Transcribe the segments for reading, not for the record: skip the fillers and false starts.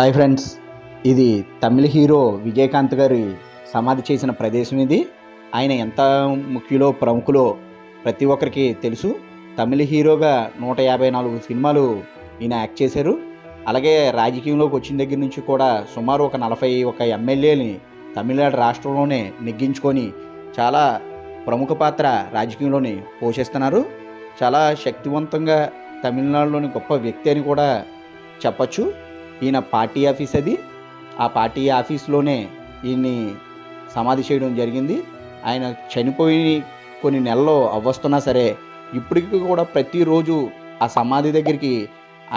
Hi friends, ఇది తమిళ hero Vijayakanth గారి సమాధి చేసిన ప్రదేశం. ఇది ఆయన ఎంత ముఖ్యులో ప్రముఖులో ప్రతి ఒక్కరికి తెలుసు. తమిళ హీరోగా 154 సినిమాలు ఈయన యాక్ట్ చేశారు. అలాగే రాజకీయంలోకి వచ్చిన దగ్గర నుంచి కూడా సుమారు ఒక 41 ఎమ్మెల్యేని తమిళనాడు రాష్ట్రంలోనే నెగ్గించుకొని చాలా ప్రముఖ పాత్ర రాజకీయంలోని పోషిస్తున్నారు. చాలా శక్తివంతంగా తమిళనాడులోని గొప్ప వ్యక్తి అని కూడా చెప్పచ్చు. ఈయన పార్టీ ఆఫీస్ అది, ఆ పార్టీ ఆఫీస్లోనే ఈయన్ని సమాధి చేయడం జరిగింది. ఆయన చనిపోయి కొన్ని నెలలు అవ్వస్తున్నా సరే ఇప్పటికీ కూడా ప్రతిరోజు ఆ సమాధి దగ్గరికి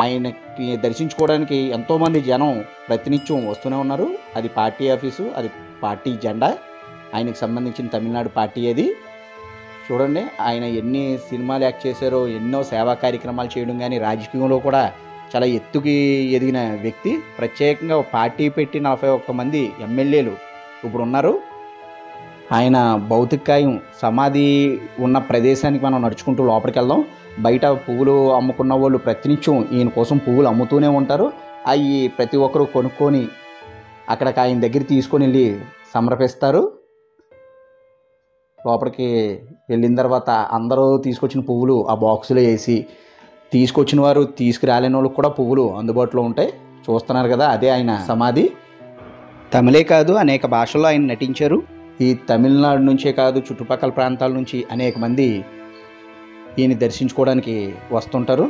ఆయనకి దర్శించుకోవడానికి ఎంతోమంది జనం ప్రతినిత్యం వస్తూనే ఉన్నారు. అది పార్టీ ఆఫీసు, అది పార్టీ జెండా, ఆయనకు సంబంధించిన తమిళనాడు పార్టీ అది. చూడండి, ఆయన ఎన్ని సినిమాలు యాక్ట్ చేశారో, ఎన్నో సేవా కార్యక్రమాలు చేయడం కానీ, రాజకీయంలో కూడా చాలా ఎత్తుకి ఎదిగిన వ్యక్తి. ప్రత్యేకంగా పార్టీ పెట్టి 41 మంది ఎమ్మెల్యేలు ఇప్పుడు ఉన్నారు. ఆయన భౌతికాయం సమాధి ఉన్న ప్రదేశానికి మనం నడుచుకుంటూ లోపలికి వెళ్దాం. బయట పువ్వులు అమ్ముకున్న వాళ్ళు ప్రతినిత్యం ఈయన కోసం పువ్వులు అమ్ముతూనే ఉంటారు. అవి ప్రతి ఒక్కరూ కొనుక్కొని అక్కడికి ఆయన దగ్గర తీసుకొని వెళ్ళి సమర్పిస్తారు. లోపలికి వెళ్ళిన తర్వాత అందరూ తీసుకొచ్చిన పువ్వులు ఆ బాక్సులో వేసి, తీసుకొచ్చిన వారు తీసుకురాలేని వాళ్ళకి కూడా పువ్వులు అందుబాటులో ఉంటాయి. చూస్తున్నారు కదా, అదే ఆయన సమాధి. తమిళే కాదు, అనేక భాషల్లో ఆయన నటించారు. ఈ తమిళనాడు నుంచే కాదు, చుట్టుపక్కల ప్రాంతాల నుంచి అనేక మంది ఈయన దర్శించుకోవడానికి వస్తుంటారు.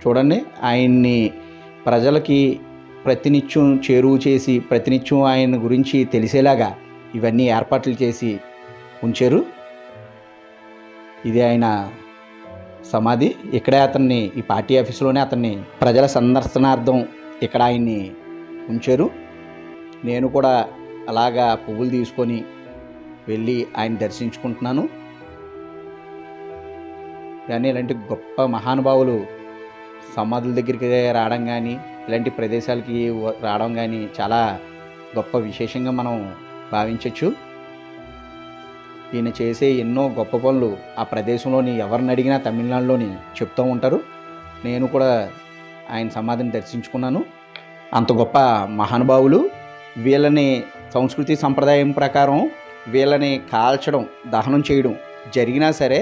చూడండి, ఆయన్ని ప్రజలకి ప్రతినిత్యం చేరువ చేసి, ప్రతినిత్యం ఆయన గురించి తెలిసేలాగా ఇవన్నీ ఏర్పాట్లు చేసి ఉంచారు. ఇది ఆయన సమాధి. ఇక్కడే అతన్ని, ఈ పార్టీ ఆఫీసులోనే అతన్ని ప్రజల సందర్శనార్థం ఇక్కడ ఆయన్ని ఉంచారు. నేను కూడా అలాగా పువ్వులు తీసుకొని వెళ్ళి ఆయన దర్శించుకుంటున్నాను. కానీ ఇలాంటి గొప్ప మహానుభావులు సమాధుల దగ్గరికి రావడం కానీ, ఇలాంటి ప్రదేశాలకి రావడం కానీ చాలా గొప్ప విశేషంగా మనం భావించవచ్చు. ఈయన చేసే ఎన్నో గొప్ప పనులు ఆ ప్రదేశంలోని ఎవరిని అడిగినా తమిళనాడులోని చెప్తూ ఉంటారు. నేను కూడా ఆయన సమాధిని దర్శించుకున్నాను. అంత గొప్ప మహానుభావులు. వీళ్ళని సంస్కృతి సంప్రదాయం ప్రకారం వీళ్ళని కాల్చడం, దహనం చేయడం జరిగినా సరే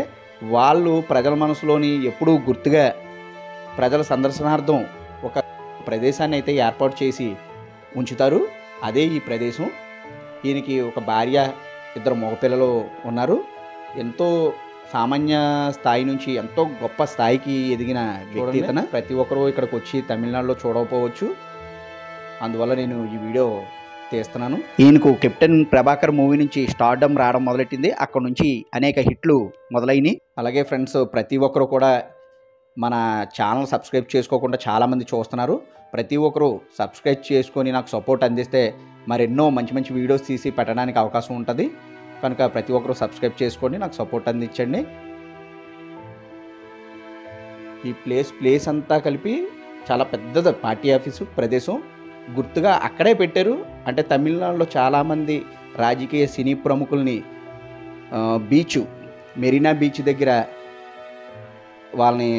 వాళ్ళు ప్రజల మనసులోని ఎప్పుడూ గుర్తుగా ప్రజల సందర్శనార్థం ఒక ప్రదేశాన్ని అయితే ఏర్పాటు చేసి ఉంచుతారు. అదే ఈ ప్రదేశం. ఈయనకి ఒక భార్య, 2 మగపిల్లలు ఉన్నారు. ఎంతో సామాన్య స్థాయి నుంచి ఎంతో గొప్ప స్థాయికి ఎదిగిన వ్యక్తి ఇతను. ప్రతి ఒక్కరూ ఇక్కడికి వచ్చి తమిళనాడులో చూడకపోవచ్చు, అందువల్ల నేను ఈ వీడియో తీస్తున్నాను. ఈయనకు కెప్టెన్ ప్రభాకర్ మూవీ నుంచి స్టార్డమ్ రావడం మొదలెట్టింది. అక్కడ నుంచి అనేక హిట్లు మొదలైనవి. అలాగే ఫ్రెండ్స్, ప్రతి ఒక్కరూ కూడా మన ఛానల్ సబ్స్క్రైబ్ చేసుకోకుండా చాలామంది చూస్తున్నారు. ప్రతి ఒక్కరూ సబ్స్క్రైబ్ చేసుకొని నాకు సపోర్ట్ అందిస్తే మరెన్నో మంచి మంచి వీడియోస్ తీసి పెట్టడానికి అవకాశం ఉంటుంది. కనుక ప్రతి ఒక్కరూ సబ్స్క్రైబ్ చేసుకోండి, నాకు సపోర్ట్ అందించండి. ఈ ప్లేస్ అంతా కలిపి చాలా పెద్దది పార్టీ ఆఫీసు ప్రదేశం. గుర్తుగా అక్కడే పెట్టారు. అంటే తమిళనాడులో చాలామంది రాజకీయ సినీ ప్రముఖుల్ని బీచ్, మెరీనా బీచ్ దగ్గర వాళ్ళని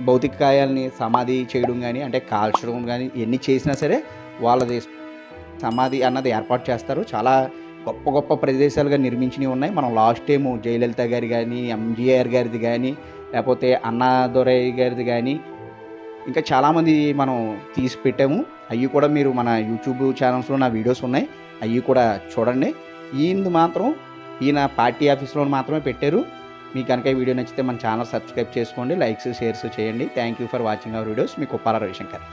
భౌతిక కాయాల్ని సమాధి చేయడం కానీ, అంటే కాల్చడం కానీ, ఎన్ని చేసినా సరే వాళ్ళది సమాధి అన్నది ఏర్పాటు చేస్తారు. చాలా గొప్ప గొప్ప ప్రదేశాలుగా నిర్మించినవి ఉన్నాయి. మనం లాస్ట్ టైము జయలలిత గారి కానీ, ఎంజీఆర్ గారిది కానీ, లేకపోతే అన్నాదురై గారిది కానీ, ఇంకా చాలామంది మనం తీసి పెట్టాము. అవి కూడా మీరు మన యూట్యూబ్ ఛానల్స్లో నా వీడియోస్ ఉన్నాయి, అవి కూడా చూడండి. ఈయన పార్టీ ఆఫీస్లో మాత్రమే పెట్టారు. మీకు కనుక ఈ వీడియో నచ్చితే మన ఛానల్ సబ్స్క్రైబ్ చేసుకోండి, లైక్స్ షేర్స్ చేయండి. Thank you for watching our videos. Me Kuppala Ravishankar.